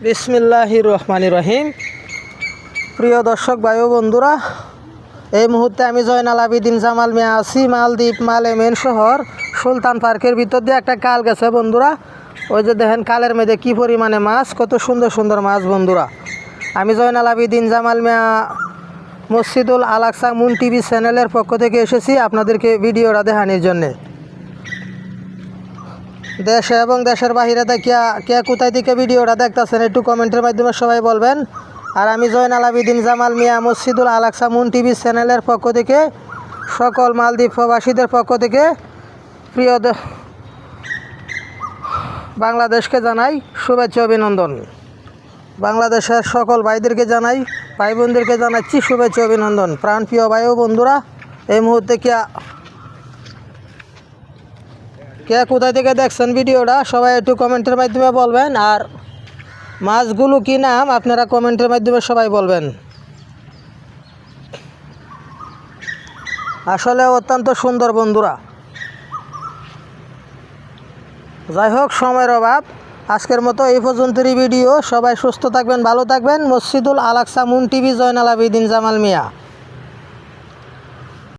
বিসমিল্লাহির রহমানির রহিম। প্রিয় দর্শক ভাই ও বন্ধুরা, এই মুহূর্তে আমি জয়নাল আবেদিন জামাল মিয়া আছি মালদ্বীপ মালেমেন শহর সুলতান পার্কের ভিতর দিয়ে একটা কাল গেছে বন্ধুরা। ওই যে দেখেন কালের মধ্যে কী পরিমাণে মাছ, কত সুন্দর সুন্দর মাছ বন্ধুরা। আমি জয়নাল আবেদিন জামাল মিয়া মসজিদুল আল আকসা মুন টিভি চ্যানেলের পক্ষ থেকে এসেছি আপনাদেরকে ভিডিওটা দেখানোর জন্যে। দেশে এবং দেশের বাহিরে দেখিয়া কে কোথায় থেকে ভিডিওটা দেখতেছেন একটু কমেন্টের মাধ্যমে সবাই বলবেন। আর আমি জয়নাল আবেদিন জামাল মিয়া মসজিদুল আল আকসা মুন টিভি চ্যানেলের পক্ষ থেকে সকল মালদ্বীপ প্রবাসীদের পক্ষ থেকে প্রিয় বাংলাদেশকে জানাই শুভেচ্ছা অভিনন্দন। বাংলাদেশের সকল ভাইদেরকে জানাই, ভাই বোনদেরকে জানাচ্ছি শুভেচ্ছা অভিনন্দন। প্রাণপ্রিয় ভাই ও বন্ধুরা, এই মুহূর্তে কে কোথায় থেকে দেখছেন ভিডিওটা সবাই একটু কমেন্টের মাধ্যমে বলবেন। আর মাছগুলো কী নাম আপনারা কমেন্টের মাধ্যমে সবাই বলবেন। আসলে অত্যন্ত সুন্দর বন্ধুরা। যাই হোক, সময়ের অভাব, আজকের মতো এই পর্যন্তই ভিডিও। সবাই সুস্থ থাকবেন, ভালো থাকবেন। মসজিদুল আল আকসা মুন টিভি, জয়নাল আবেদিন জামাল মিয়া।